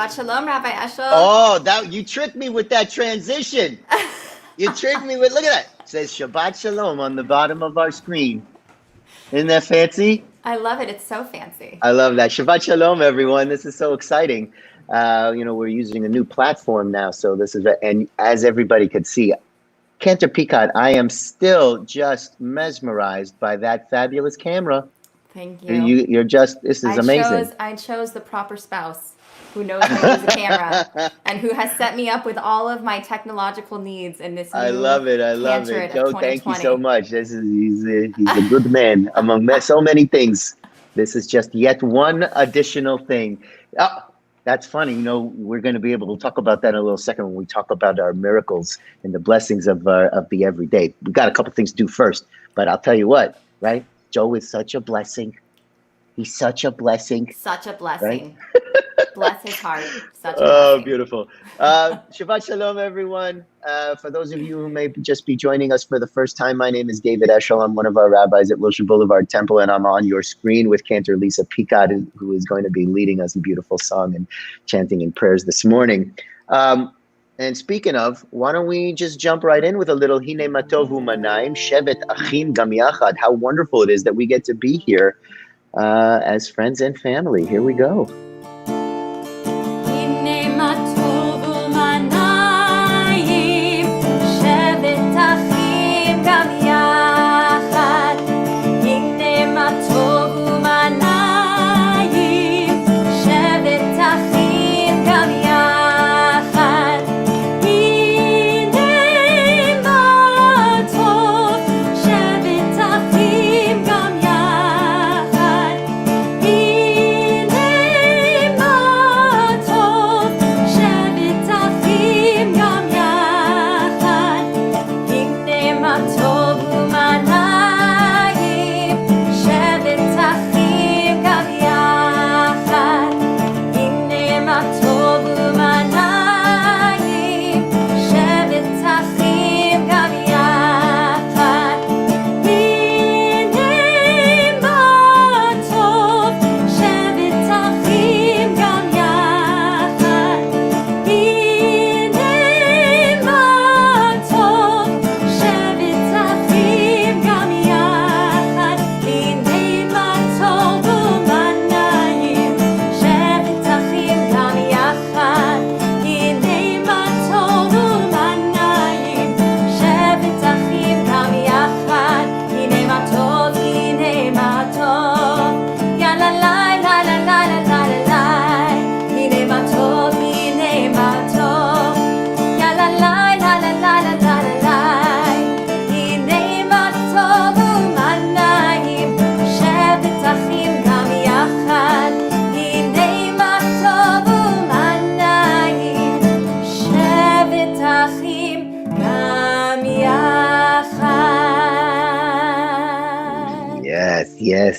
Shabbat Shalom, Rabbi Eshel. Oh, you tricked me with that transition. You tricked me with, look at that. It says Shabbat Shalom on the bottom of our screen. Isn't that fancy? I love it. It's so fancy. I love that. Shabbat Shalom, everyone. This is so exciting. We're using a new platform now. So and as everybody could see, Cantor Peicott, I am still just mesmerized by that fabulous camera. Thank you. This is amazing. I chose the proper spouse who knows how to use a camera and who has set me up with all of my technological needs in this new I love it. Cantorate of Thank you 2020. so much. He's a good man among so many things. This is just yet one additional thing. Oh, that's funny. We're going to be able to talk about that in a little second when we talk about our miracles and the blessings of the everyday. We've got a couple things to do first, but I'll tell you what, right? Joe is such a blessing. He's such a blessing. Such a blessing. Right? Bless his heart. Such a blessing. Oh, beautiful. Shabbat Shalom, everyone. For those of you who may just be joining us for the first time, my name is David Eshel. I'm one of our rabbis at Wilshire Boulevard Temple, and I'm on your screen with Cantor Lisa Peicott, who is going to be leading us in beautiful song and chanting and prayers this morning. And speaking of, why don't we just jump right in with a little Hine Matovu Manaim, Shevet Achim Gam Yachad. How wonderful it is that we get to be here as friends and family. Here we go.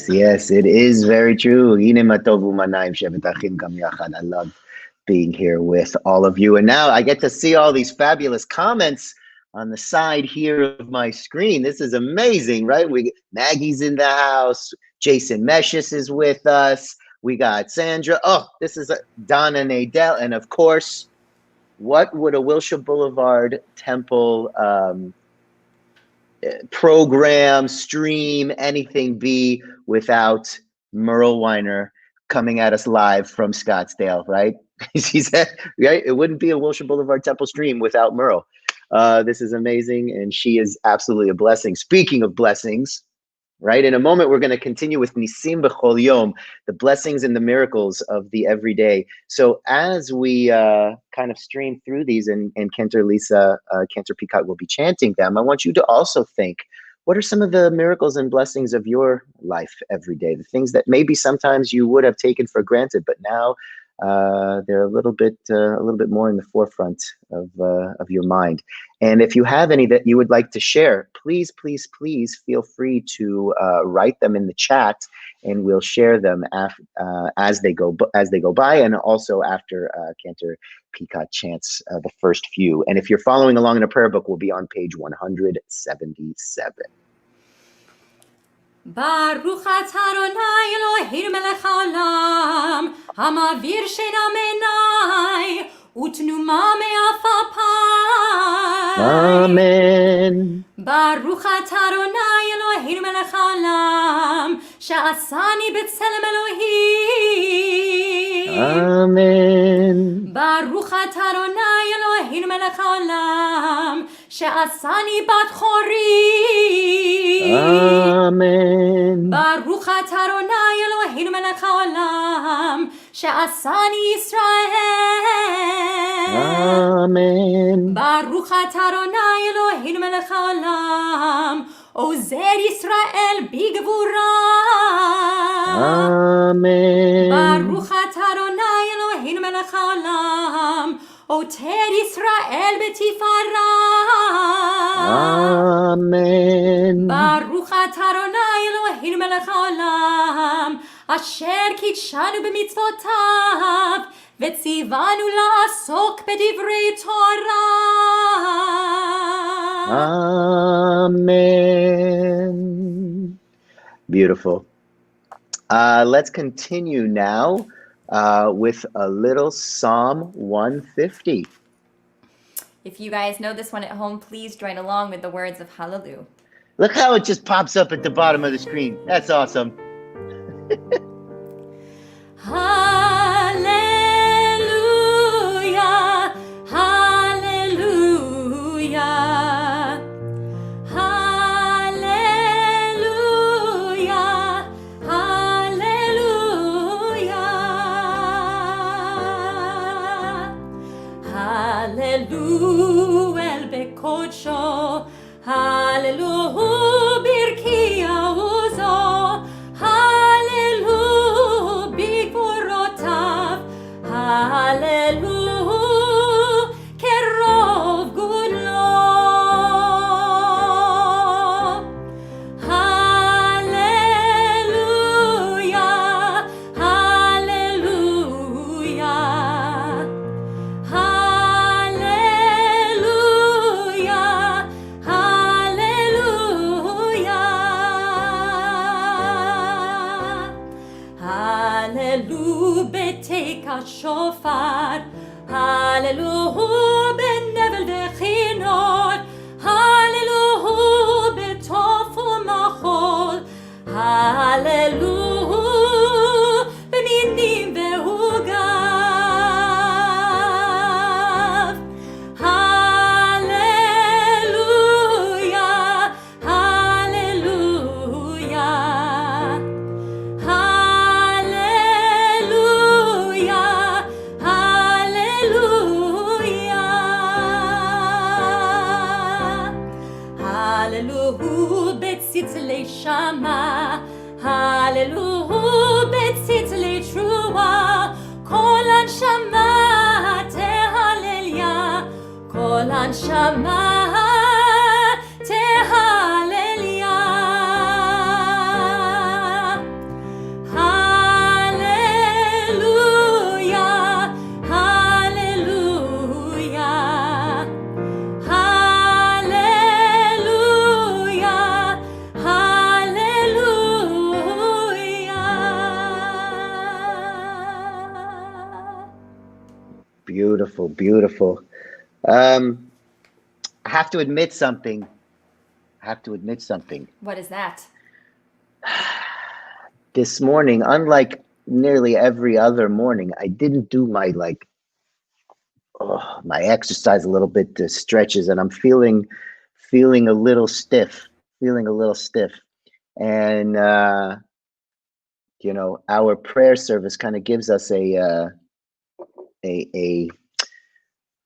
Yes, it is very true. I love being here with all of you. And now I get to see all these fabulous comments on the side here of my screen. This is amazing, right? Maggie's in the house. Jason Meshes is with us. We got Sandra. Oh, this is Donna Nadell. And of course, what would a Wilshire Boulevard Temple program, stream, anything be without Merle Weiner coming at us live from Scottsdale, right? He said, right? It wouldn't be a Wilshire Boulevard Temple stream without Merle. This is amazing, and she is absolutely a blessing. Speaking of blessings, right? In a moment, we're going to continue with Nisim B'chol Yom, the blessings and the miracles of the everyday. So as we kind of stream through these, and Cantor Peicott will be chanting them, I want you to also think, what are some of the miracles and blessings of your life every day? The things that maybe sometimes you would have taken for granted, but now they're a little bit more in the forefront of your mind. And if you have any that you would like to share, please feel free to write them in the chat, and we'll share them as they go by, and also after Cantor Peicott chants the first few. And if you're following along in a prayer book, we'll be on page 177. Baruch atah Adonai Eloheinu melech haolam, hamavir sheina me'nai, utnuma me'afapai. Amen. Baruch atah Adonai Eloheinu melech haolam, she'asani b'tselem Elohim. Amen. Baruch atah Adonai Eloheinu melech haolam, she'asani bat chorim. Amen. Baruch atah Adonai Eloheinu melech haolam, she'asani Yisrael. Amen. Baruch atah Adonai Eloheinu melech haolam, ozer Yisrael bigvura. Amen. Baruch atah Adonai Eloheinu melech haolam, oter Yisrael betifara. Amen. Baruch atah Adonai Eloheinu melech haolam, asher kitshanu b'mitzvotav, v'tzivanu la'asok b'divrei Torah. Amen. Beautiful. Let's continue now with a little Psalm 150. If you guys know this one at home, please join along with the words of Hallelujah. Look how it just pops up at the bottom of the screen. That's awesome. Hallelujah, hallelujah, hallelujah, hallelujah. Hallelujah el bekodsho, hallelujah birkia uzo, hallelujah bigvorotav, hallelujah kerov gudlo. Hallelujah, hallelujah. Hallelujah, hallelujah. Hallelujah, Peicott shofar. Hallelujah, benevel v'chinor. Hallelujah, b'tov u'machol. Hallelujah, b'minim ve'ugav. Hallelujah, hallelujah. Hallelujah, hallelujah. Hallelujah, betzitzlei shama. Hallelujah, betzitzlei trua. Kol anshama tehallelia. Kol anshama tehallelia. Hallelujah, hallelujah. Hallelujah, hallelujah. Beautiful, beautiful. I have to admit something. What is that? This morning, unlike nearly every other morning, I didn't do my my exercise a little bit, the stretches, and I'm feeling a little stiff, And our prayer service kind of gives us a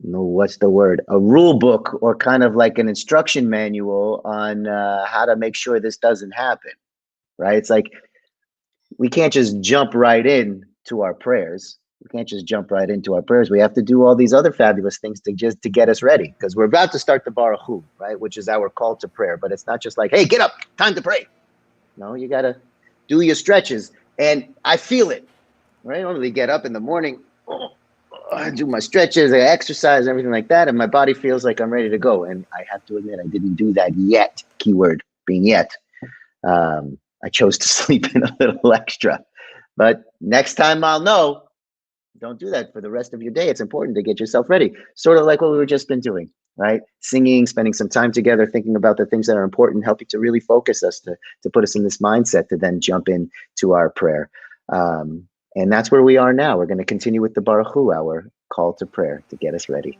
no, what's the word? A rule book, or kind of like an instruction manual on how to make sure this doesn't happen, right? It's like we can't just jump right in to our prayers. We have to do all these other fabulous things to get us ready, because we're about to start the Baruch Hu, right? Which is our call to prayer. But it's not just like, hey, get up, time to pray. No, you got to do your stretches. And I feel it, right? I only get up in the morning, I do my stretches, I exercise, everything like that, and my body feels like I'm ready to go. And I have to admit, I didn't do that yet. Keyword being yet. I I chose to sleep in a little extra. But next time I'll know. Don't do that for the rest of your day. It's important to get yourself ready. Sort of like what we've just been doing, right? Singing, spending some time together, thinking about the things that are important, helping to really focus us, to put us in this mindset to then jump in to our prayer. And that's where we are now. We're going to continue with the Baruch Hu, our call to prayer to get us ready.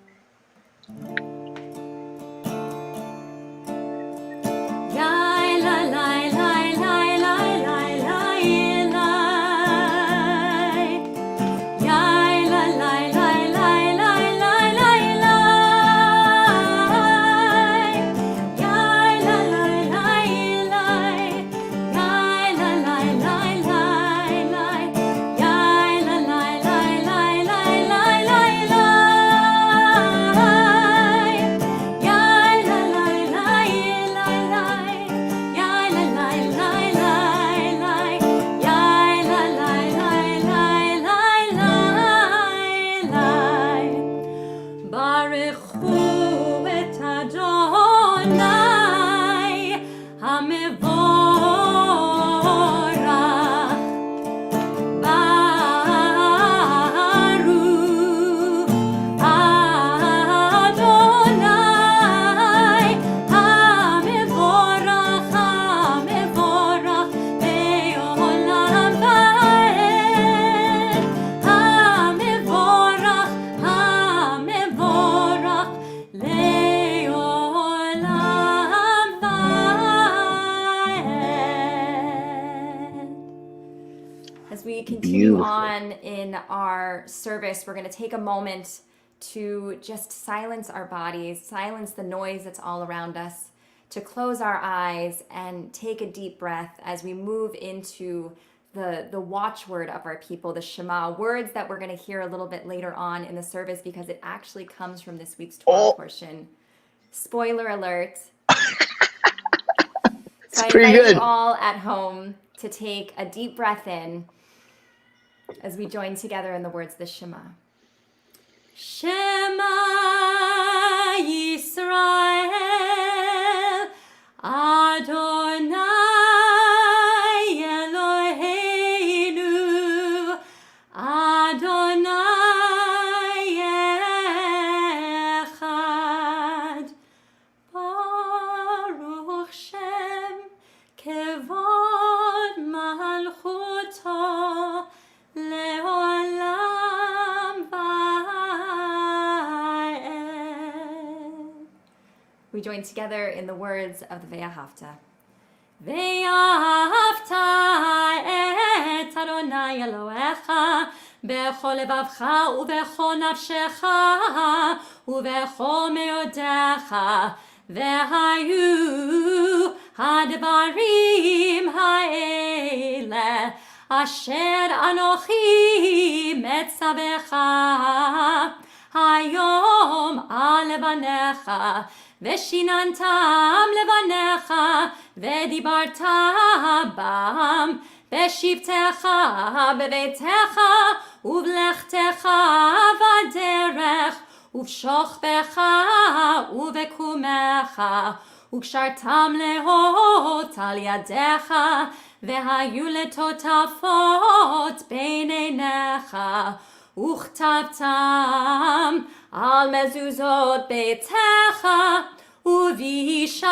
Continue on in our service, we're going to take a moment to just silence our bodies, silence the noise that's all around us, to close our eyes and take a deep breath as we move into the watchword of our people, the Shema, words that we're going to hear a little bit later on in the service because it actually comes from this week's Torah portion. Spoiler alert. It's pretty good. You all at home to take a deep breath in as we join together in the words of the Shema. Shema Yisrael Adonai Eloheinu Adonai Echad Baruch Shem Kevod Malchuto we join together in the words of the Ve'ahavta. Ve'ahavta et Adonai Elohecha bechol levavcha ubechol nafshecha ubechol meodecha ve'hayu hadvarim ha'ele Asher Anochi Metzavecha Hayom Al Levanecha Veshinantam Levanecha Vedibarta Bam Beshivtecha Bevetecha Uvlechtecha Vaderech Uvshochbecha Uvekumecha Ukshartam Lehot Al Yadecha והיו לטוטפות בין עיניך, וכתבתם על מזוזות ביתך ובישעריך,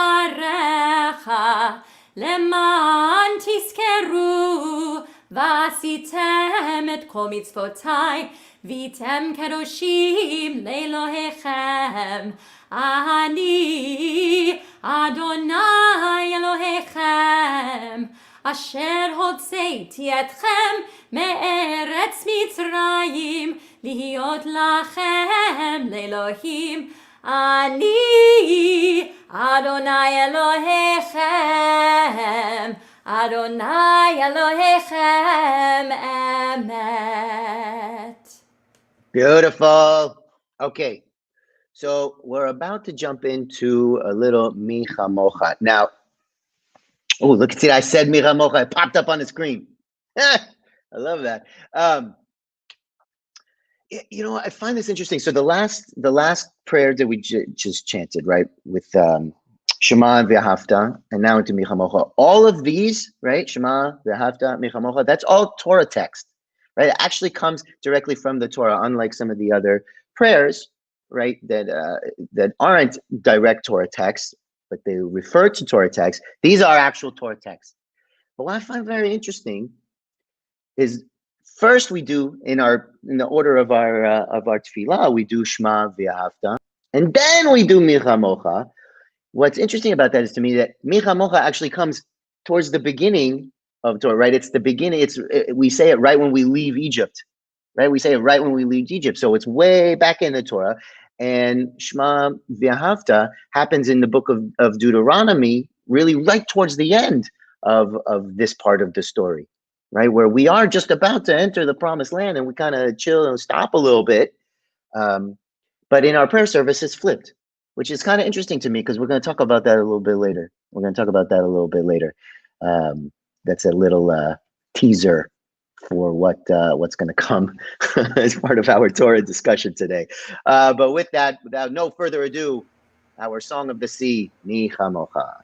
למען תזכרו ועשיתם את כל מצוותיי, והייתם קדושים לאלוהיכם. אני אדוני אלוהיכם, אשר הוצאתי אתכם מארץ מצרים, להיות לכם לאלוהים. אני אדוני אלוהיכם, אדוני אלוהיכם אמת. Beautiful. Okay, so we're about to jump into a little Micha Mocha. Now, oh, look at it. I said Micha Mocha. It popped up on the screen. I love that. You know, I find this interesting. So the last prayer that we just chanted, right, with Shema v'ahavta, and now into Michamocha. All of these, right? Shema v'ahavta, Michamocha, that's all Torah text, right? It actually comes directly from the Torah, unlike some of the other prayers, right? That aren't direct Torah texts, but they refer to Torah texts. These are actual Torah texts. But what I find very interesting is first we do in the order of our tefillah, we do Shema v'ahavta, and then we do Michamocha. What's interesting about that is to me that Michamocha actually comes towards the beginning of Torah, right? It's the beginning. We say it right when we leave Egypt, right? We say it right when we leave Egypt. So it's way back in the Torah. And Shema v'ahavta happens in the book of Deuteronomy, really right towards the end of this part of the story, right? Where we are just about to enter the promised land and we kind of chill and stop a little bit. But in our prayer service, it's flipped, which is kind of interesting to me because we're going to talk about that a little bit later. That's a little teaser for what's going to come as part of our Torah discussion today. But with that, without no further ado, our Song of the Sea, Mi Chamocha.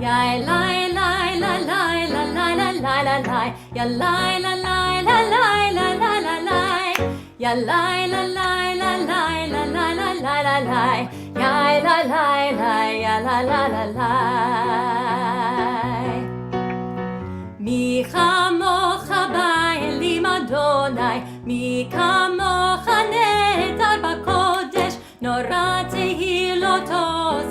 Ya lai lai la lai la lai la lai la lai, ya lai la lai la lai la lai la lai, ya lai la lai la lai la lai la lai la lai, ya la lai la ya la la la lai. Mi chamocha ba'elim Adonai, mi kamocha nehtar b'kodesh, nora tehiloto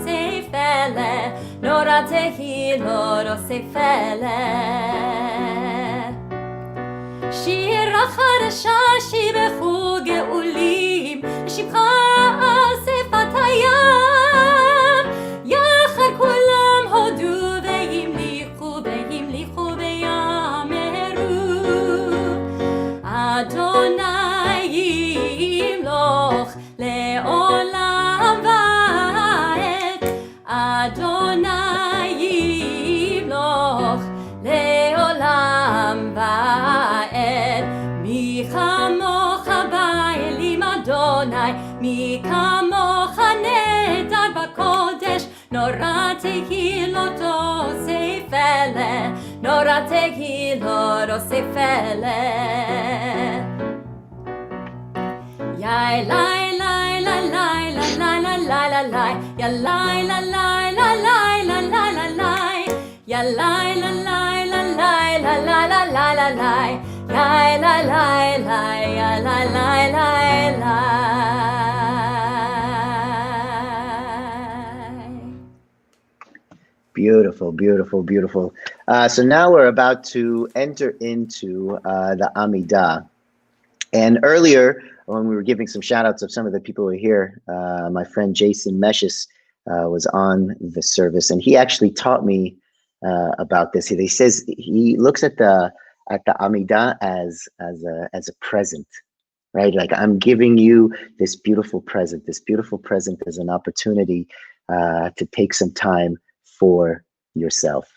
seifele. Nora tehilot sefelet. Shira chadasha shibechu geulim, shibcha sefat hayam. Yachad kulam hodu ve'yimlichu ve'yameru. Adonai yimloch le'olam va'ed. Adonai yimloch le'olam va'ed. Mi chamocha ba'elim Adonai, mi kamocha nehtar b'kodesh, nora tehiloto seifele, nora tehiloto seifele. Yai lai lai la lai la lai la lai la lai, ya lai la lai la lai la lai la lai, ya lai la lai la lai la lai la lai la lai, ya la lai lai ya la lai lai lai. Beautiful, beautiful, beautiful. So now we're about to enter into the Amidah. And earlier, when we were giving some shout outs of some of the people who are here, my friend Jason Meshes was on the service, and he actually taught me about this. He says he looks at the Amidah as a present, right? Like, I'm giving you this beautiful present. This beautiful present is an opportunity to take some time for yourself,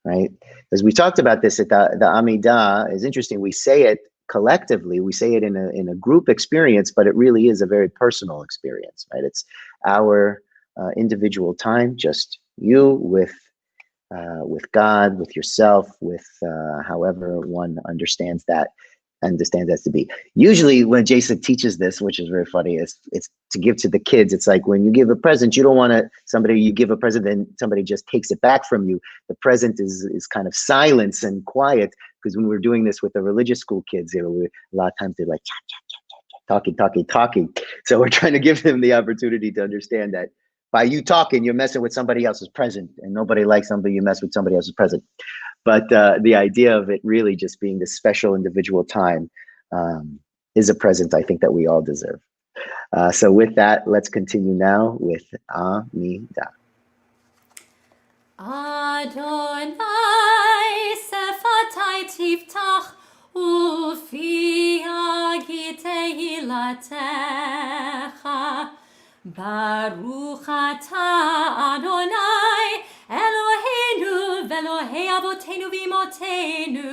right? As we talked about this at the Amidah, is interesting. We say it collectively, we say it in a group experience, but it really is a very personal experience, right? It's our individual time, just you with God, with yourself, with however one understands that to be. Usually when Jason teaches this, which is very funny, it's to give to the kids. It's like when you give a present, you don't want you give a present and somebody just takes it back from you. The present is kind of silence and quiet, because when we're doing this with the religious school kids, a lot of times they're like talking. So we're trying to give them the opportunity to understand that by you talking, you're messing with somebody else's present, and nobody likes somebody you mess with somebody else's present. But the idea of it really just being this special individual time is a present I think that we all deserve. So with that, let's continue now with Amidah. Adonai sefatai tiftach ufi agi tehilatecha. Baruch atah Adonai Eloheinu ve'Elohei avotenu v'imotenu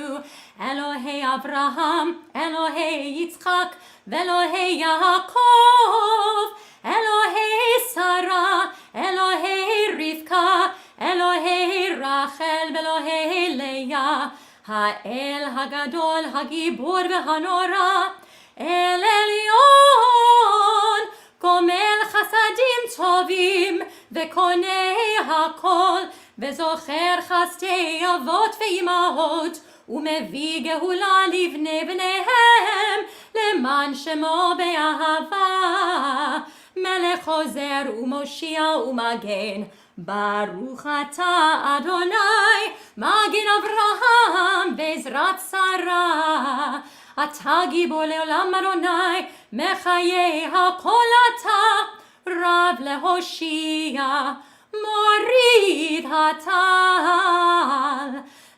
Elohei Avraham, Elohei Yitzchak, Velohei Yaakov, Elohei Sarah, Elohei Rivka, Elohei Rachel, Velohei Leah, Ha'el Hagadol, Hagibur V'Hanora, El Elyon, Gomel Chasadim Tovim, Vekonei Hakol, Vezocher Chastei Avot Ve'imahot, ומביא גאולה לבני בניהם, למען שמו באהבה. מלך חוזר ומושיע ומגן, ברוך אתה אדוני, מגן אברהם בעזרת שרה. אתה גיבור לעולם אדוני, מחיי הכל אתה, רב להושיע, מוריד הטל.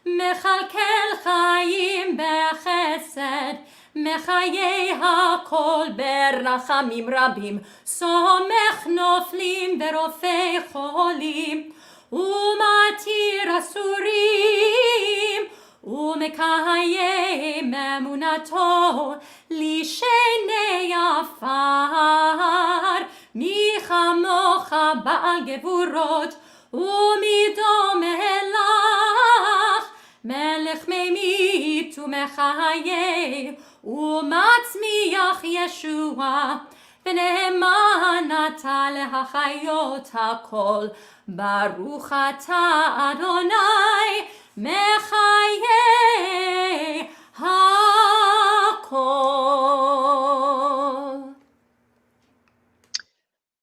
מכלכל חיים בחסד, מחיי הכל ברחמים רבים, סומך נופלים ורופא חולים, ומתיר אסורים, ומקיים אמונתו לשני עפר. מי כמוך בעל גבורות, ומי דומה לך, מלך ממית ומחיה, ומצמיח ישוע, ונאמן אתה להחיות הכל. ברוך אתה אדוני, מחיי הכל.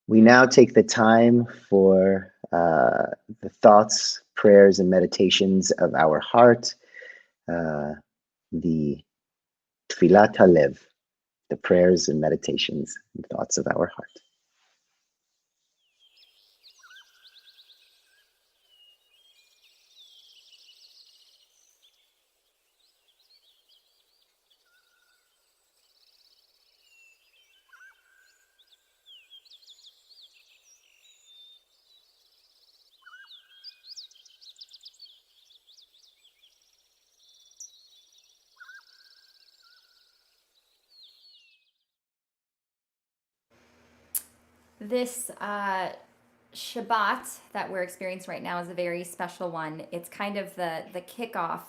We now take the time for the thoughts, prayers, and meditations of our heart, the Tfilat Halev, the prayers and meditations and thoughts of our heart. This Shabbat that we're experiencing right now is a very special one. It's kind of the kickoff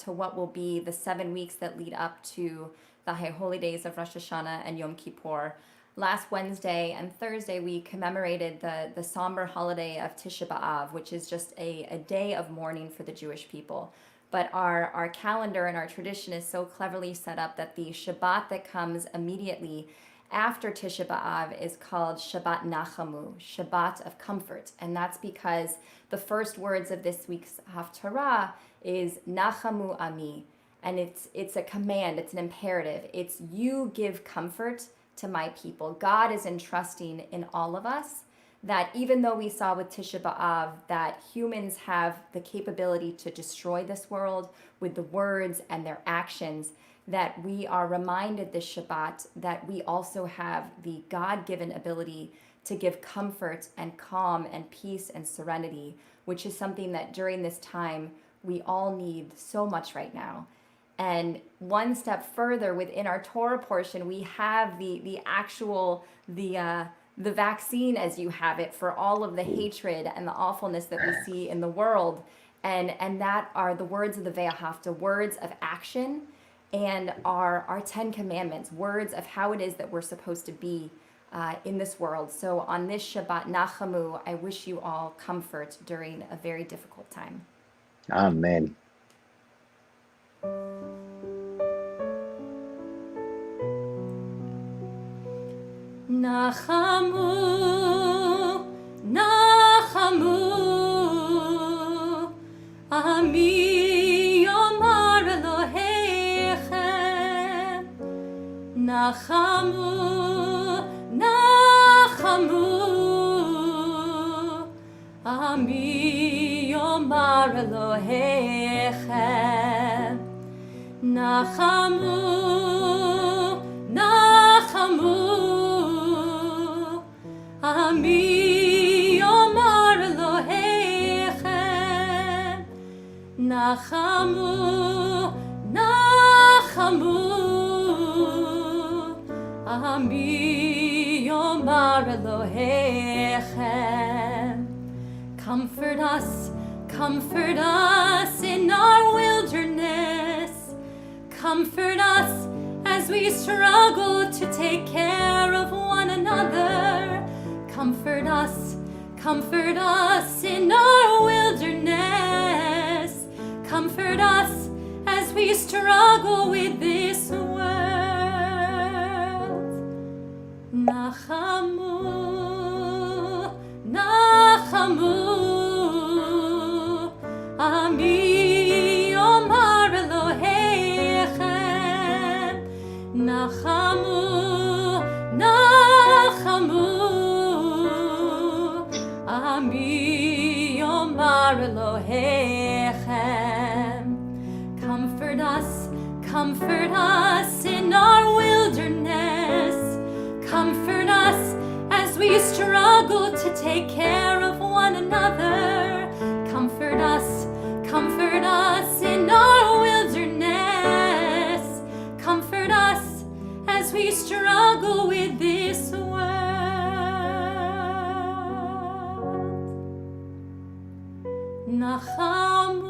to what will be the 7 weeks that lead up to the high holy days of Rosh Hashanah and Yom Kippur. Last Wednesday and Thursday, we commemorated the somber holiday of Tisha B'Av, which is just a day of mourning for the Jewish people. But our calendar and our tradition is so cleverly set up that the Shabbat that comes immediately after Tisha B'Av is called Shabbat Nachamu, Shabbat of comfort. And that's because the first words of this week's Haftarah is Nachamu Ami. And it's a command, it's an imperative. It's you give comfort to my people. God is entrusting in all of us that even though we saw with Tisha B'Av that humans have the capability to destroy this world with the words and their actions, that we are reminded this Shabbat that we also have the God-given ability to give comfort and calm and peace and serenity, which is something that during this time we all need so much right now. And one step further within our Torah portion, we have the vaccine as you have it for all of the hatred and the awfulness that we see in the world. And that are the words of the Ve'ahavta, words of action, and our 10 commandments, words of how it is that we're supposed to be in this world. So on this Shabbat Nachamu, I wish you all comfort during a very difficult time. Amen. Nachamu, Nachamu, Ami Yomar Elohechem. Nachamu, Nachamu, Ami Yomar Elohechem. Nachamu, Nachamu, Ami Yomar Elohechem. Nachamu, Nachamu. Ami Yomar Elohechem. Comfort us in our wilderness. Comfort us as we struggle to take care of one another. Comfort us in our wilderness. Comfort us as we struggle with this world. Nachamu, Nachamu, Ami Yomar Elohechem. Nachamu, Nachamu, Ami Yomar Elohechem. Comfort us in our wilderness. Comfort us as we struggle to take care of one another. Comfort us in our wilderness. Comfort us as we struggle with this world. Nachamu,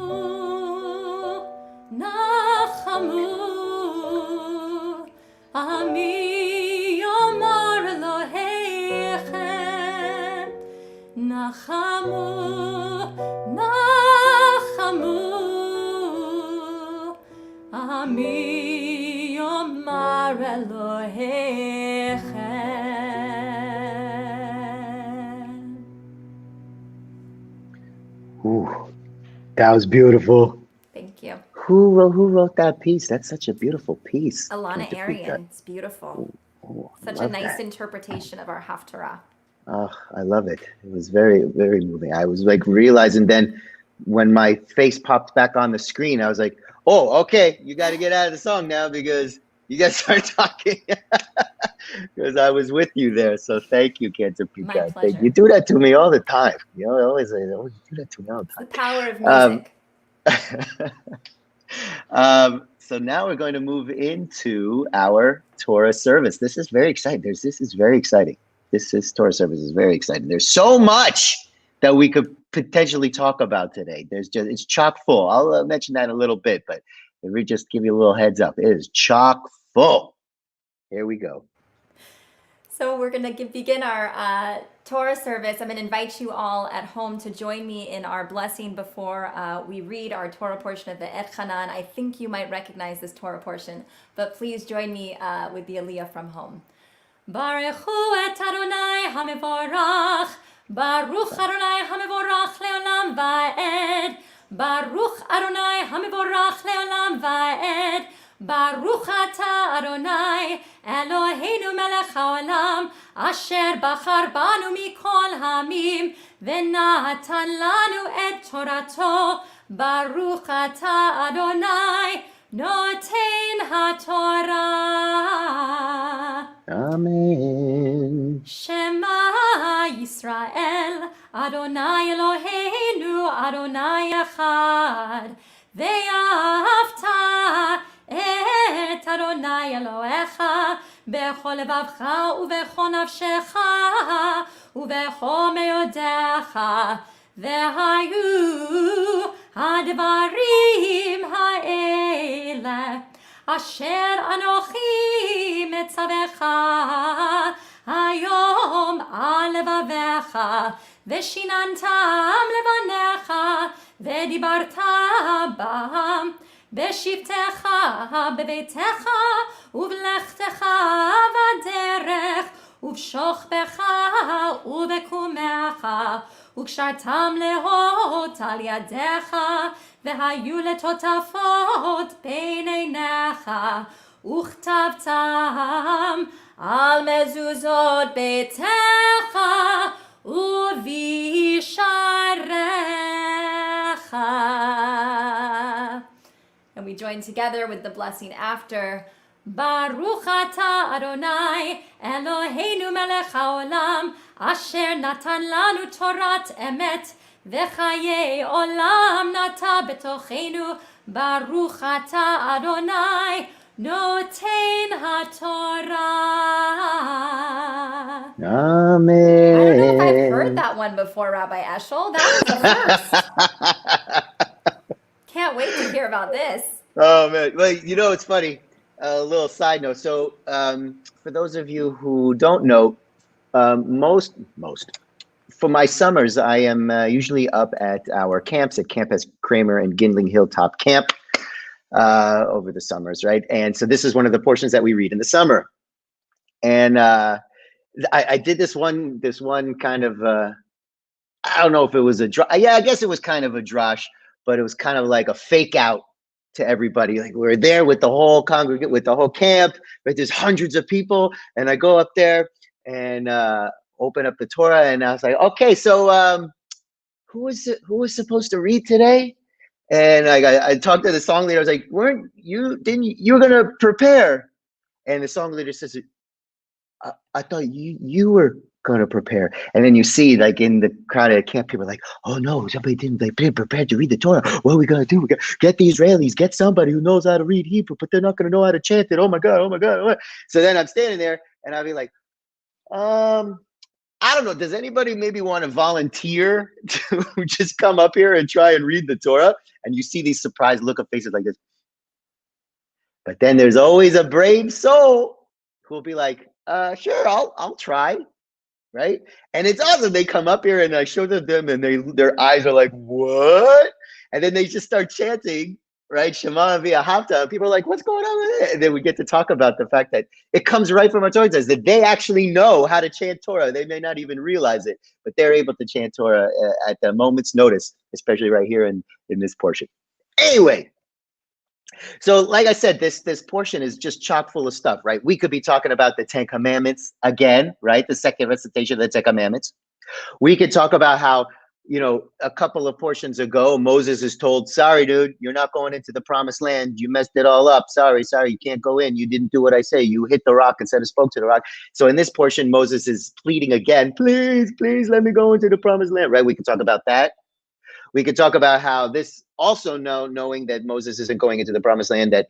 Nachamu, Ami Yomar Elohechem. Nachamu, Nachamu, Ami Yomar Elohechem. Ooh, that was beautiful. Thank you. Who wrote that piece? That's such a beautiful piece. Alana Cantor Arian. Peicott. It's beautiful. Oh, I Such a love nice that. interpretation of our Haftarah. Oh, I love it. It was very, very moving. I was like realizing then when my face popped back on the screen, I was like, oh, okay, you got to get out of the song now because you guys start talking. Because I was with you there. So thank you, Cantor My Peicott. pleasure. You do that to me all the time. You know, always do that to me all the The time. power of music. So now we're going to move into our Torah service. This is very exciting. This is very exciting. This Torah service is very exciting. There's so much that we could potentially talk about today. It's chock full. I'll mention that in a little bit, but if we just give you a little heads up, it is chock full. Here we go. So we're going to begin our Torah service. I'm going to invite you all at home to join me in our blessing before we read our Torah portion of the Et Chanan. I think you might recognize this Torah portion, but please join me with the Aliyah from home. Baruchu et Adonai HaMevorach, Baruch Adonai HaMevorach le'olam va'ed, Baruch Adonai HaMevorach le'olam va'ed, Baruch ata Adonai Eloheinu melech haolam, asher bachar banu mikol hamim, v'natan lanu et torato, Baruch ata Adonai noten haTorah. Amen. Shema Yisrael, Adonai Eloheinu, Adonai Echad. Ve'ahavta et Adonai Elohecha bechol levavcha ubechol nafshecha ubechol meodecha. Ve'hayu hadvarim ha'eleh asher anochi metzavecha hayom al levavecha veshinantam levanecha vedibarta bam beshivtecha bebeitecha uvlechtecha vaderech uvshochbecha uvekumecha וקשרתם להות על ידיך, והיו לטוטפות בין עיניך, וכתבתם על מזוזות ביתך ובשעריך. And we join together with the blessing after. Baruch ata Adonai Eloheinu melech haolam, asher natan lanu torat emet, v'chayei olam nata betochenu. Baruch ata Adonai Noten HaTorah. Amen. I don't know if I've heard that one before, Rabbi Eshel. That was a first. Can't wait to hear about this. Oh man, well, it's funny. A little side note. So, for those of you who don't know, most for my summers, I am usually up at our camps at Campus Kramer and Gindling Hilltop Camp over the summers, right? And so this is one of the portions that we read in the summer. And I did this one kind of I don't know if it was a yeah, I guess it was kind of a drosh, but it was kind of like a fake out to everybody. Like we're there with the whole congregate, with the whole camp, right? There's hundreds of people, and I go up there and open up the Torah, and I was like, okay, so who was supposed to read today? And I talked to the song leader. I was like, you were gonna prepare? And the song leader says, I thought you were gonna prepare. And then you see, like in the crowd at camp, people are like, oh no, somebody didn't prepare to read the Torah. What are we gonna do? We got get the Israelis, get somebody who knows how to read Hebrew, but they're not gonna know how to chant it. Oh my God, oh my God. Oh my. So then I'm standing there and I'll be like, I don't know. Does anybody maybe want to volunteer to just come up here and try and read the Torah? And you see these surprised look of faces like this. But then there's always a brave soul who will be like, sure, I'll try. Right? And it's awesome. They come up here and I show them and their eyes are like, what? And then they just start chanting, right? Shema via Hafta. People are like, what's going on with it? And then we get to talk about the fact that it comes right from our Torah. It says that they actually know how to chant Torah. They may not even realize it, but they're able to chant Torah at a moment's notice, especially right here in this portion. Anyway, so like I said, this portion is just chock full of stuff, right? We could be talking about the Ten Commandments again, right? The second recitation of the Ten Commandments. We could talk about how, a couple of portions ago, Moses is told, sorry, dude, you're not going into the promised land. You messed it all up. Sorry, you can't go in. You didn't do what I say. You hit the rock instead of spoke to the rock. So in this portion, Moses is pleading again, please, let me go into the promised land, right? We can talk about that. We could talk about how this also knowing that Moses isn't going into the promised land, that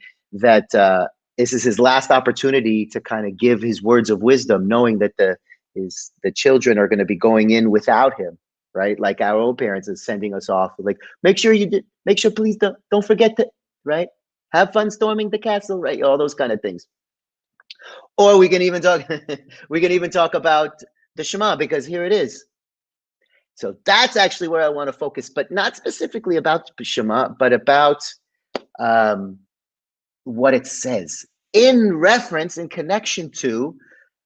this is his last opportunity to kind of give his words of wisdom, knowing that the children are going to be going in without him, right? Like our own parents is sending us off. Like, make sure please don't forget to, right? Have fun storming the castle, right? All those kind of things. Or we can even talk about the Shema, because here it is. So that's actually where I want to focus, but not specifically about Shema, but about what it says in reference, in connection to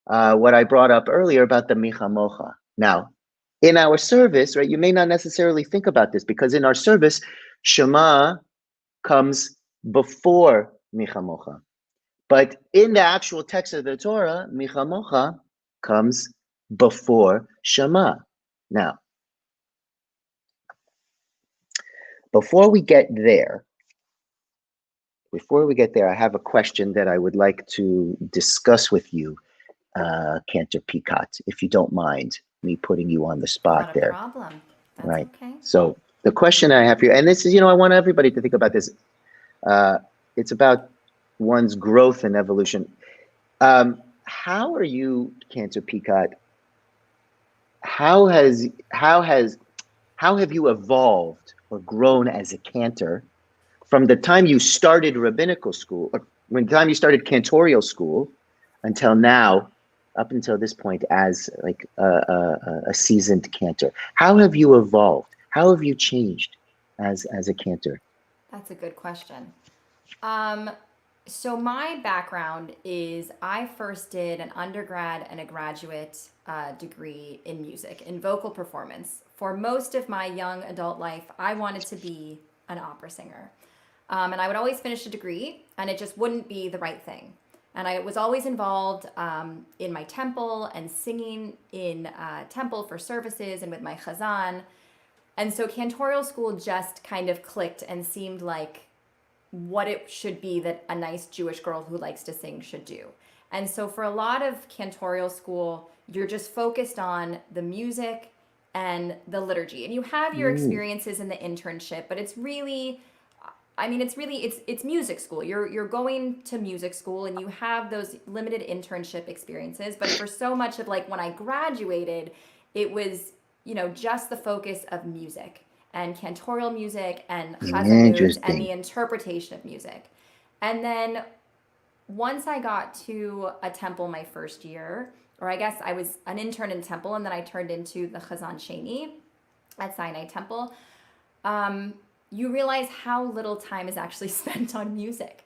what I brought up earlier about the Michamocha. Now, in our service, right, you may not necessarily think about this, because in our service, Shema comes before Michamocha. But in the actual text of the Torah, Michamocha comes before Shema. Now, before we get there, I have a question that I would like to discuss with you, Cantor Peicott, if you don't mind me putting you on the spot Not there. a problem. That's right. Okay. So the question I have here, and this is, I want everybody to think about this. It's about one's growth and evolution. How are you, Cantor Peicott? How have you evolved or grown as a cantor from the time you started rabbinical school, or when the time you started cantorial school, until now, up until this point, as like a seasoned cantor? How have you evolved? How have you changed as a cantor? That's a good question. So my background is I first did an undergrad and a graduate degree in music, in vocal performance. For most of my young adult life, I wanted to be an opera singer. And I would always finish a degree, and it just wouldn't be the right thing. And I was always involved in my temple and singing in temple for services and with my chazan. And so cantorial school just kind of clicked and seemed like what it should be that a nice Jewish girl who likes to sing should do. And so for a lot of cantorial school, you're just focused on the music and the liturgy. And you have your experiences in the internship, but it's really, I mean, it's music school. You're going to music school and you have those limited internship experiences. But for so much of like when I graduated, it was, just the focus of music and cantorial music and chazanut and Interesting. the interpretation of music. And then once I got to a temple my first year, or I guess I was an intern in temple and then I turned into the Chazan Sheni at Sinai Temple. You realize how little time is actually spent on music.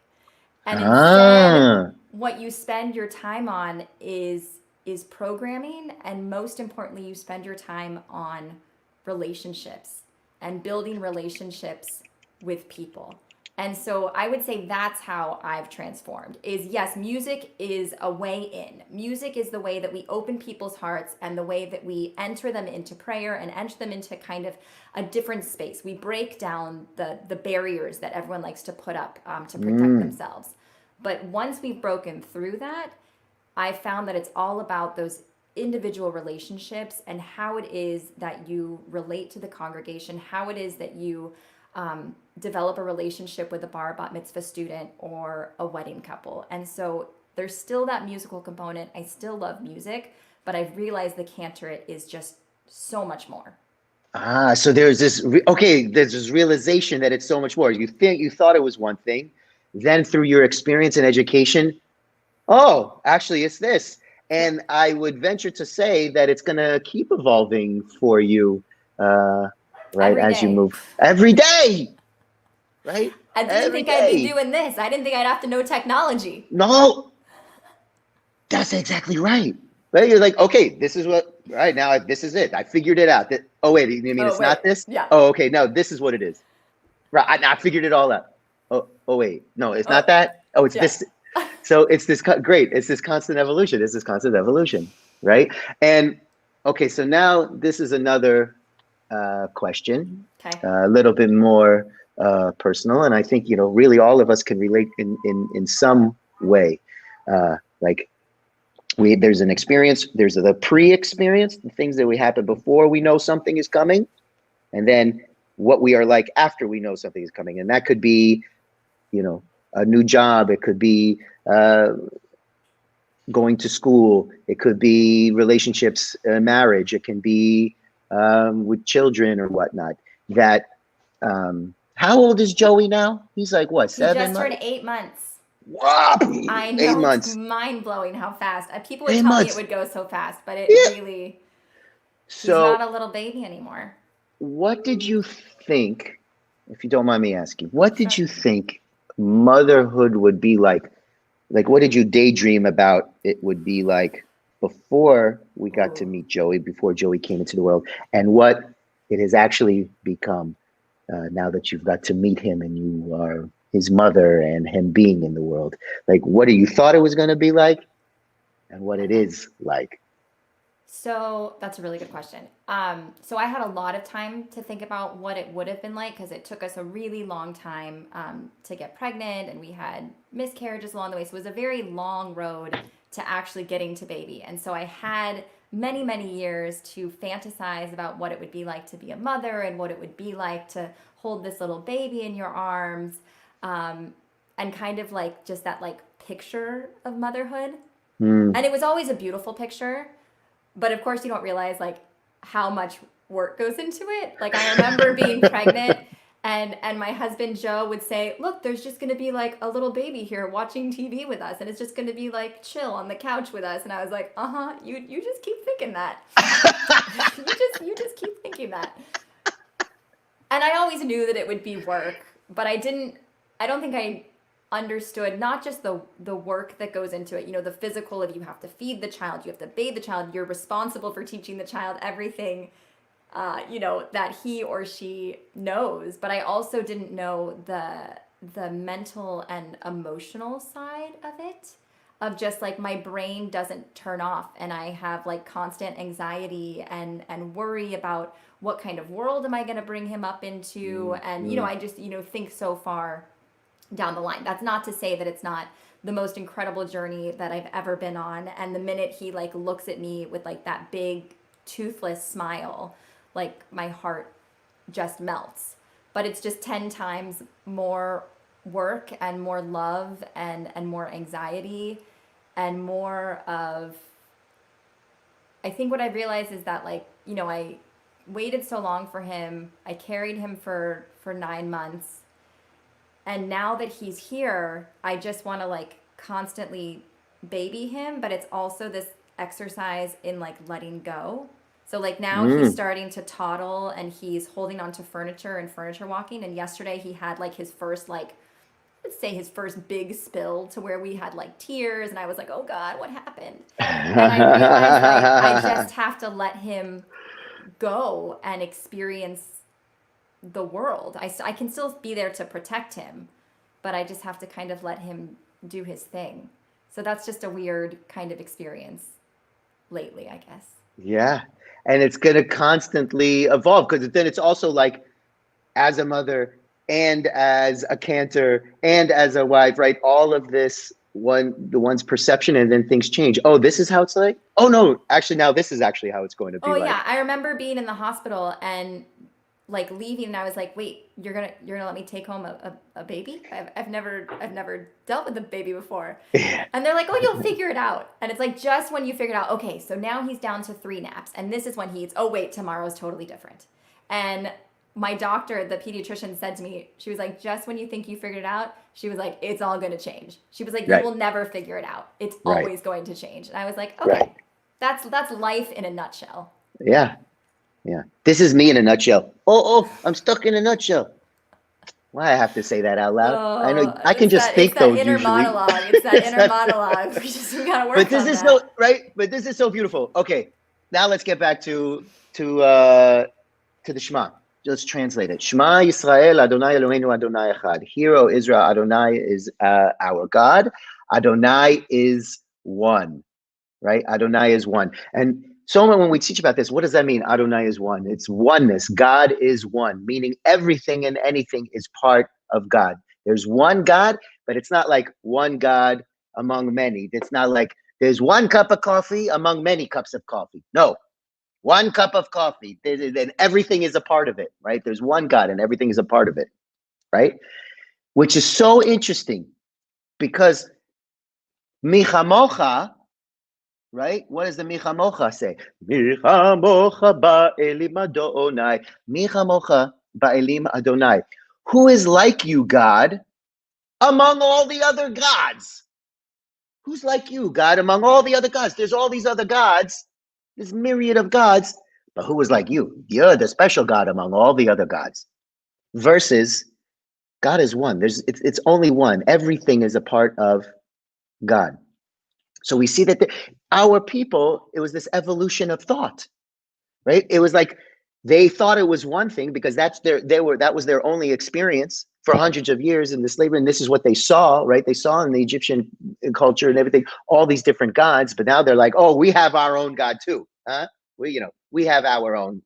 And instead, Ah, what you spend your time on is programming, and most importantly, you spend your time on relationships and building relationships with people. And so I would say that's how I've transformed. Is yes, music is a way in. Music is the way that we open people's hearts and the way that we enter them into prayer and enter them into kind of a different space. We break down the barriers that everyone likes to put up to protect themselves. But once we've broken through that, I found that it's all about those individual relationships and how it is that you relate to the congregation, how it is that you develop a relationship with a bar bat mitzvah student or a wedding couple. And so there's still that musical component. I still love music, but I've realized the cantorate is just so much more. so there's there's this realization that it's so much more. You thought it was one thing, then through your experience and education, oh, actually it's this. And I would venture to say that it's going to keep evolving for you, right, Every as you day. move every day, right? I didn't Every think I'd be day. doing this. I didn't think I'd have to know technology. No, that's exactly right. Right? You're like, okay, this is what, right now, this is it. I figured it out. Oh, wait, you mean Oh, it's wait. not this? Yeah. Oh, okay, no, this is what it is. Right, I figured it all out. Oh, wait, no, it's not that. Oh, it's Yeah. this. So it's this, great. It's this constant evolution. It's this constant evolution, right? And okay, so now this is another question, Okay. a little bit more personal, and I think really all of us can relate in some way. Like there's an experience, there's the pre-experience, the things that we happen before we know something is coming, and then what we are like after we know something is coming, and that could be, a new job. It could be going to school. It could be relationships, marriage. It can be with children or whatnot. That how old is Joey now? He's like what, He 7 just months? turned 8 months. Wow, I 8 know, it's months. mind-blowing how fast. People would 8 tell me it months. would go so fast, but it Yeah. really, he's So, not a little baby anymore. what did you think, if you don't mind me asking, what did Sure. you think motherhood would be like? Like, what did you daydream about it would be like before we got to meet Joey, before Joey came into the world, and what it has actually become now that you've got to meet him and you are his mother and him being in the world? Like, what you thought it was going to be like and what it is like? So that's a really good question. So I had a lot of time to think about what it would have been like because it took us a really long time to get pregnant, and we had miscarriages along the way. So it was a very long road to actually getting to baby. And so I had many, many years to fantasize about what it would be like to be a mother and what it would be like to hold this little baby in your arms, and kind of like just that like picture of motherhood. And it was always a beautiful picture. But of course, you don't realize like how much work goes into it. Like I remember being pregnant, and my husband Joe would say, "Look, there's just going to be like a little baby here watching TV with us, and it's just going to be like chill on the couch with us." And I was like, you just keep thinking that. you just keep thinking that." And I always knew that it would be work, but I don't think I understood not just the work that goes into it, the physical of you have to feed the child, you have to bathe the child, you're responsible for teaching the child everything, that he or she knows. But I also didn't know the mental and emotional side of it, of just like my brain doesn't turn off and I have like constant anxiety and worry about what kind of world am I going to bring him up into. And, I just, think so far down the line. That's not to say that it's not the most incredible journey that I've ever been on. And the minute he like looks at me with like that big toothless smile, like my heart just melts. but it's just 10 times more work and more love and more anxiety and more of, I think what I realized is that, like, you know, I waited so long for him. I carried him for 9 months. And now that he's here, I just want to like constantly baby him, but it's also this exercise in like letting go. So like now he's starting to toddle and he's holding on to furniture and furniture walking. And yesterday he had like his first, like, let's say his first big spill to where we had like tears, and I was like, oh God, what happened? And I realized like I just have to let him go and experience the world. I can still be there to protect him, but I just have to kind of let him do his thing. So that's just a weird kind of experience lately, I guess. Yeah. And it's going to constantly evolve, because then it's also like, as a mother and as a cantor and as a wife, right? All of this, one's perception, and then things change. Oh, this is how it's like? Oh no, actually now this is actually how it's going to be like. Yeah. I remember being in the hospital and like leaving, and I was like, wait, you're gonna let me take home a baby? I've never dealt with a baby before. And they're like, oh, you'll figure it out. And it's like, just when you figure it out, okay, so now he's down to 3 naps, and this is when he eats. Oh wait, tomorrow's totally different. And my doctor, the pediatrician, said to me, she was like, just when you think you figured it out, she was like, it's all gonna change. She was like, you will never figure it out. It's always going to change. And I was like, okay, that's life in a nutshell. Yeah. Yeah. This is me in a nutshell. Oh, I'm stuck in a nutshell. Why I have to say that out loud? I know I can just think those usually. It's that inner monologue. We gotta work on that. But this is so right. But this is so beautiful. Okay, now let's get back to the Shema. Let's translate it. Shema Yisrael, Adonai Eloheinu, Adonai Echad. Hear, O Israel, Adonai is our God. Adonai is one. Right? Adonai is one. And so when we teach about this, what does that mean? Adonai is one. It's oneness. God is one, meaning everything and anything is part of God. There's one God, but it's not like one God among many. It's not like there's one cup of coffee among many cups of coffee. No, one cup of coffee, then everything is a part of it, right? There's one God and everything is a part of it, right? Which is so interesting, because Michamocha, right? What does the Michamocha say? Michamocha ba'elim Adonai. Michamocha ba'elim Adonai. Who is like you, God, among all the other gods? Who's like you, God, among all the other gods? There's all these other gods, this myriad of gods, but who is like you? You're the special God among all the other gods. Versus God is one. It's only one. Everything is a part of God. So we see that our people, it was this evolution of thought, right? It was like they thought it was one thing because that was their only experience for hundreds of years in the slavery, and this is what they saw, right? They saw in the Egyptian culture and everything, all these different gods, but now they're like, oh, we have our own God too, huh? We have our own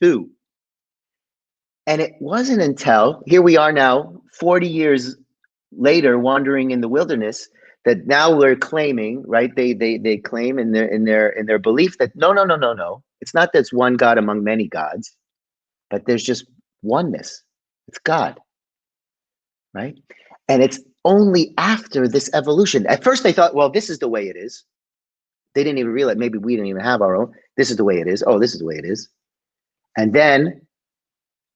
too. And it wasn't until here we are now, 40 years later, wandering in the wilderness, that now we're claiming, right? They claim in their belief that no. It's not that it's one God among many gods, but there's just oneness. It's God, right? And it's only after this evolution. At first they thought, well, this is the way it is. They didn't even realize, maybe we didn't even have our own. This is the way it is. Oh, this is the way it is. And then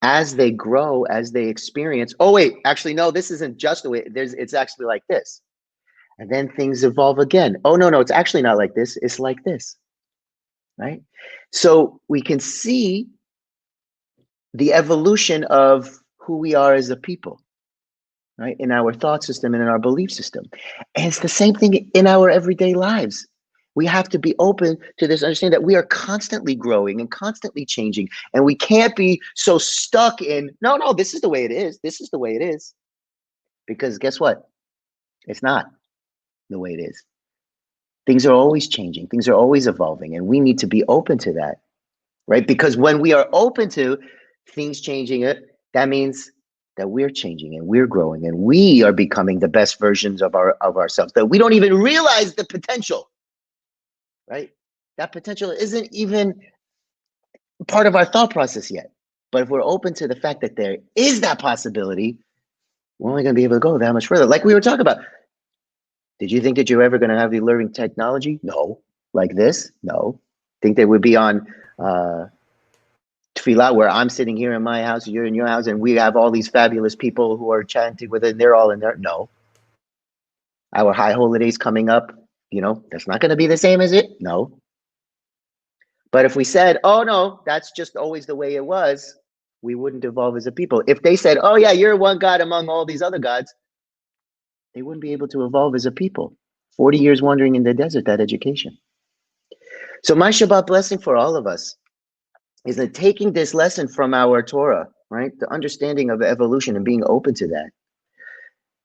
as they grow, as they experience, oh wait, actually, no, this isn't just the way it's actually like this. And then things evolve again. Oh, no, it's actually not like this. It's like this, right? So we can see the evolution of who we are as a people, right? In our thought system and in our belief system. And it's the same thing in our everyday lives. We have to be open to this understanding that we are constantly growing and constantly changing. And we can't be so stuck in, no, this is the way it is. This is the way it is. Because guess what? It's not the way it is. Things are always changing. Things are always evolving. And we need to be open to that, right? Because when we are open to things changing, that means that we're changing and we're growing and we are becoming the best versions of ourselves, that we don't even realize the potential, right? That potential isn't even part of our thought process yet. But if we're open to the fact that there is that possibility, we're only going to be able to go that much further. Like we were talking about. Did you think that you're ever going to have the learning technology? No. Like this? No. Think they would be on tefillah where I'm sitting here in my house, you're in your house, and we have all these fabulous people who are chanting with it, and they're all in there? No. Our high holidays coming up, that's not going to be the same as it? No. But if we said, oh no, that's just always the way it was, we wouldn't evolve as a people. If they said, oh yeah, you're one God among all these other gods, they wouldn't be able to evolve as a people. 40 years wandering in the desert, that education. So my Shabbat blessing for all of us is that taking this lesson from our Torah, right? The understanding of evolution and being open to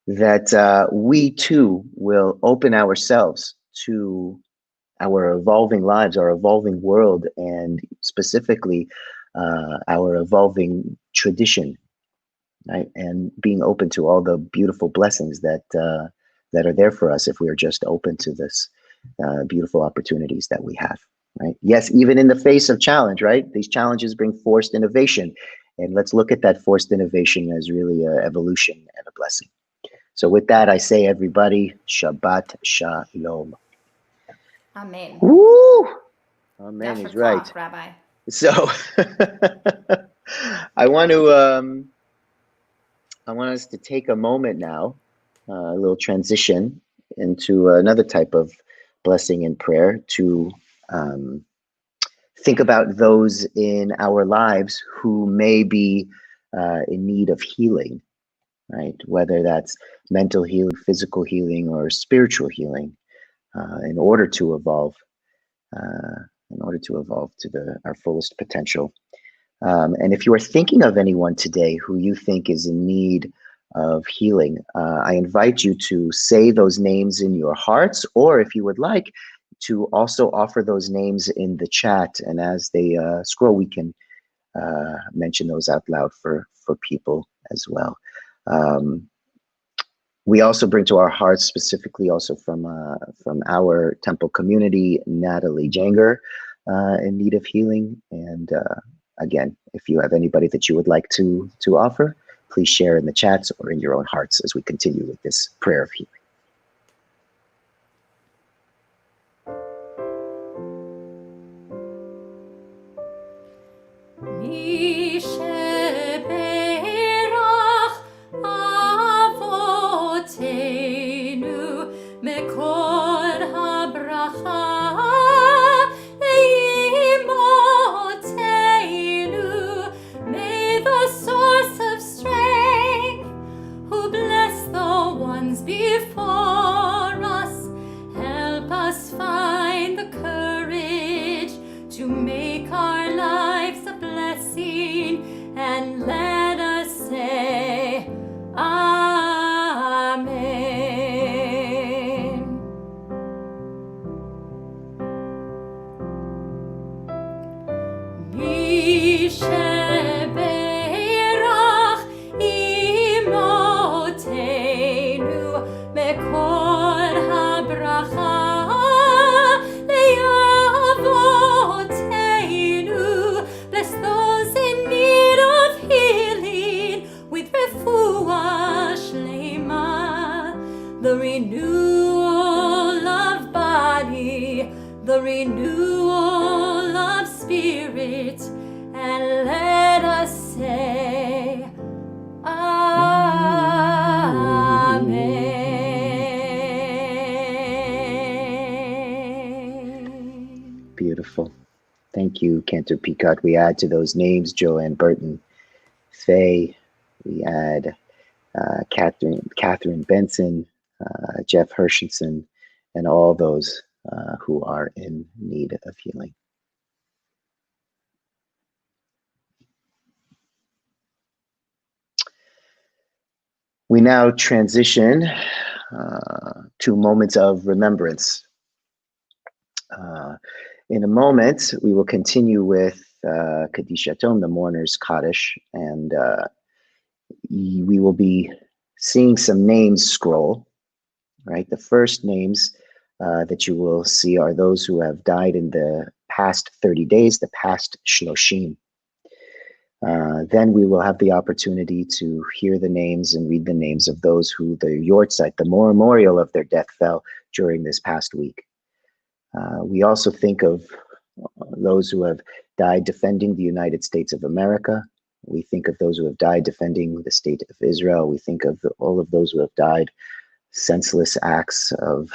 that we too will open ourselves to our evolving lives, our evolving world, and specifically our evolving tradition, right? And being open to all the beautiful blessings that are there for us if we are just open to this beautiful opportunities that we have, right? Yes, even in the face of challenge, right? These challenges bring forced innovation, and let's look at that forced innovation as really an evolution and a blessing. So with that, I say, everybody, Shabbat Shalom. Amen. Woo! Amen is right. Clock, Rabbi. So I want us to take a moment now, a little transition into another type of blessing and prayer to think about those in our lives who may be in need of healing, right? Whether that's mental healing, physical healing, or spiritual healing, in order to evolve to our fullest potential. And if you are thinking of anyone today who you think is in need of healing, I invite you to say those names in your hearts, or if you would like, to also offer those names in the chat. And as they scroll, we can mention those out loud for people as well. We also bring to our hearts, specifically also from our temple community, Natalie Janger, in need of healing. And again, if you have anybody that you would like to offer, please share in the chats or in your own hearts as we continue with this prayer of healing. Beautiful. Thank you, Cantor Peicott. We add to those names Joanne Burton, Faye. We add Catherine Benson, Jeff Hershenson, and all those who are in need of healing. We now transition to moments of remembrance. In a moment, we will continue with Kadishatom, the mourner's Kaddish, and we will be seeing some names scroll, right? The first names that you will see are those who have died in the past 30 days, the past Shloshim. Then we will have the opportunity to hear the names and read the names of those who the yortzeit, the memorial of their death, fell during this past week. We also think of those who have died defending the United States of America. We think of those who have died defending the state of Israel. We think of all of those who have died senseless acts of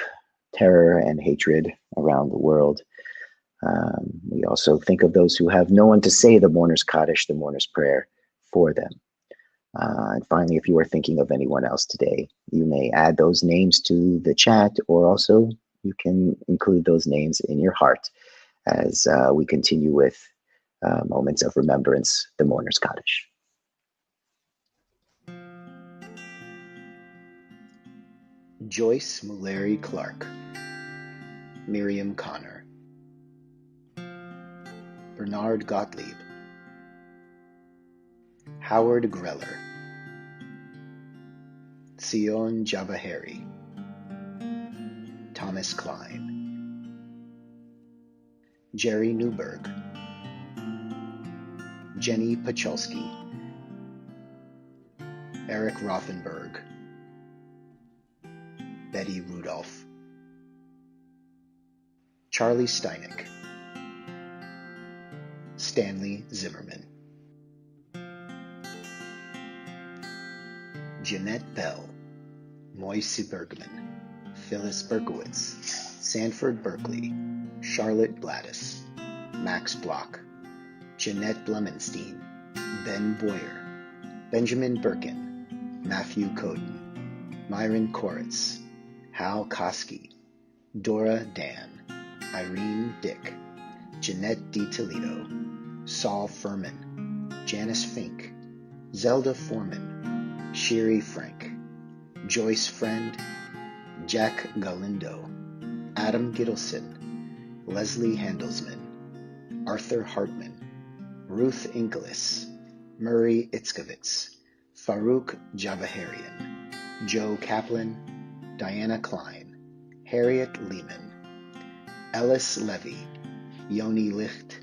terror and hatred around the world. We also think of those who have no one to say the mourner's Kaddish, the mourner's prayer for them. And finally, if you are thinking of anyone else today, you may add those names to the chat, or also you can include those names in your heart as we continue with moments of remembrance, the mourner's Kaddish. Joyce Mullery Clark, Miriam Connor, Bernard Gottlieb, Howard Greller, Sion Javaheri, Thomas Klein, Jerry Newberg, Jenny Pacholski, Eric Rothenberg, Betty Rudolph, Charlie Steinick, Stanley Zimmerman, Jeanette Bell, Moise Bergman, Phyllis Berkowitz, Sanford Berkeley, Charlotte Gladys, Max Block, Jeanette Blumenstein, Ben Boyer, Benjamin Birkin, Matthew Coden, Myron Koritz, Hal Koski, Dora Dan, Irene Dick, Jeanette D. Toledo, Saul Furman, Janice Fink, Zelda Foreman, Sherry Frank, Joyce Friend, Jack Galindo, Adam Gittleson, Leslie Handelsman, Arthur Hartman, Ruth Inkelis, Murray Itzkovitz, Farouk Javaharian, Joe Kaplan, Diana Klein, Harriet Lehman, Ellis Levy, Yoni Licht,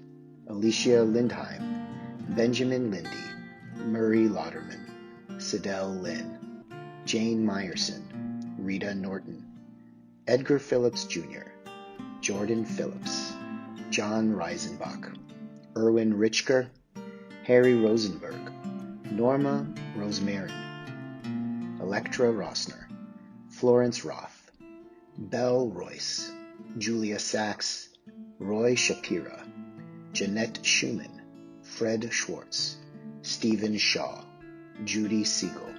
Alicia Lindheim, Benjamin Lindy, Murray Lauderman, Sidel Lynn, Jane Meyerson, Rita Norton, Edgar Phillips Jr., Jordan Phillips, John Reisenbach, Erwin Richker, Harry Rosenberg, Norma Rosemarin, Electra Rossner, Florence Roth, Belle Royce, Julia Sachs, Roy Shapira, Jeanette Schumann, Fred Schwartz, Stephen Shaw, Judy Siegel,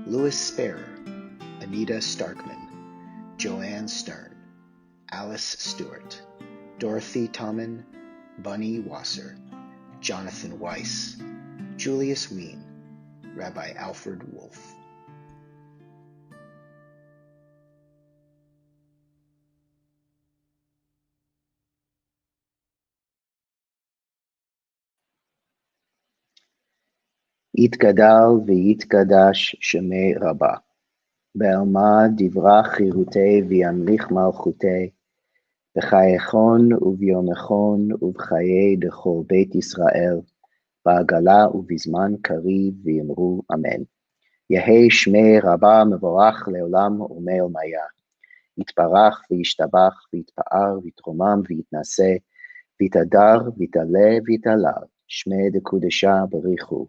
Louis Sparer, Anita Starkman, Joanne Stern, Alice Stewart, Dorothy Tommen, Bunny Wasser, Jonathan Weiss, Julius Wien, Rabbi Alfred Wolf. יתגדל ויתקדש שמי רבה, בעלמא דברה חירותי וימליך מלכותי, בחייכון וביומכון ובחיי דכל בית ישראל, בעגלה ובזמן קריב ויאמרו אמן. יהי שמי רבה מבורך לעולם ומעלמיה, יתברך וישתבח ויתפאר ויתרומם ויתנשא, ויתהדר ויתעלה ויתהלל, שמי דקודשה בריחו.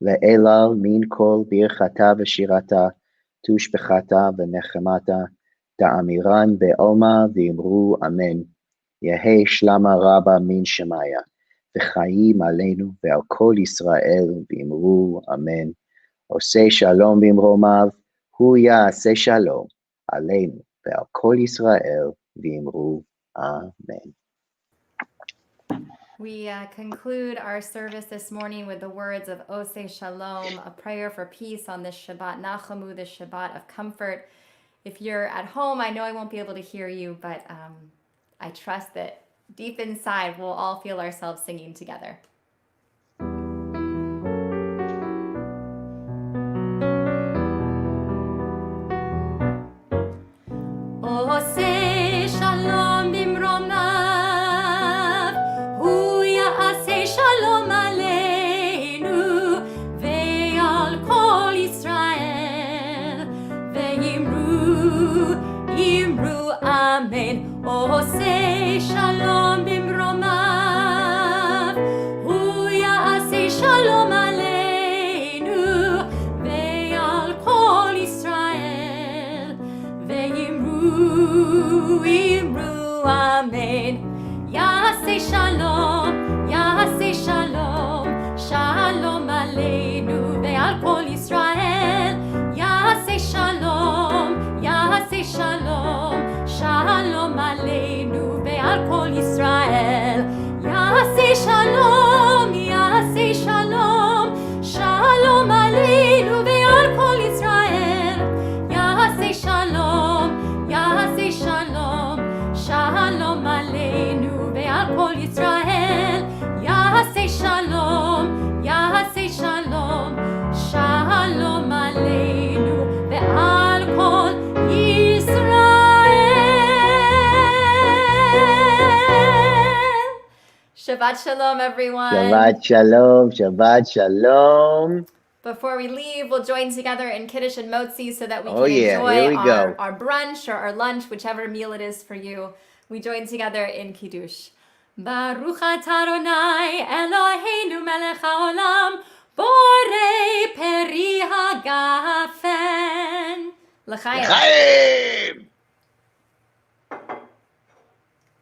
ואלל מן כל ברכתה ושירתה, תושבחתה ונחמתה, תאמירן בעלמא ויאמרו אמן. יהי שלמה רבה מן שמיה, וחיים עלינו ועל כל ישראל ויאמרו אמן. עושה שלום במרומיו, הוא יעשה שלום עלינו ועל כל ישראל ויאמרו amen. We conclude our service this morning with the words of Oseh Shalom, a prayer for peace on this Shabbat Nachamu, this Shabbat of comfort. If you're at home, I know I won't be able to hear you, but I trust that deep inside we'll all feel ourselves singing together. Oseh Shalom bimromav, hu ya'aseh shalom aleinu. amen. עושה שלום במרומיו, הוא יעשה שלום עלינו ועל כל ישראל, ואמרו אמן. יעשה שלום, יעשה שלום, שלום עלינו ועל כל ישראל. יעשה שלום, יעשה שלום, שלום עלינו ועל כל ישראל. יעשה שלום, יעשה שלום, שלום עלינו ועל כל ישראל. יעשה שלום, יעשה שלום, שלום עלינו ועל כל ישראל. יעשה שלום, יעשה שלום, שלום עלינו ועל כל ישראל. Shabbat shalom, everyone. Shabbat shalom, Shabbat shalom. Before we leave, we'll join together in Kiddush and Motzi so that we Oh, can yeah. enjoy Here we go. our brunch or our lunch, whichever meal it is for you. We join together in Kiddush. Baruch atah Adonai Eloheinu melech haolam, borei peri hagafen. L'chaim. Chaim!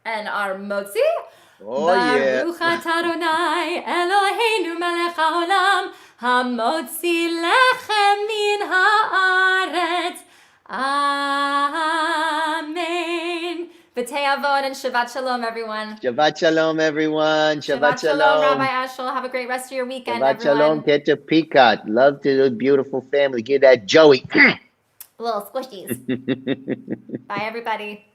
And our Motzi. Oh, yeah. Baruch atah Adonai Eloheinu melech haolam, hamotzi lechem min haaretz. Amen. V'tei avon and Shabbat shalom, everyone. Shabbat shalom, everyone. Shabbat shalom. Rabbi Eshel. Have a great rest of your weekend, Shabbat everyone. shalom. Get to Peicott. Love to the beautiful family. Give that Joey. Little squishies. Bye, everybody.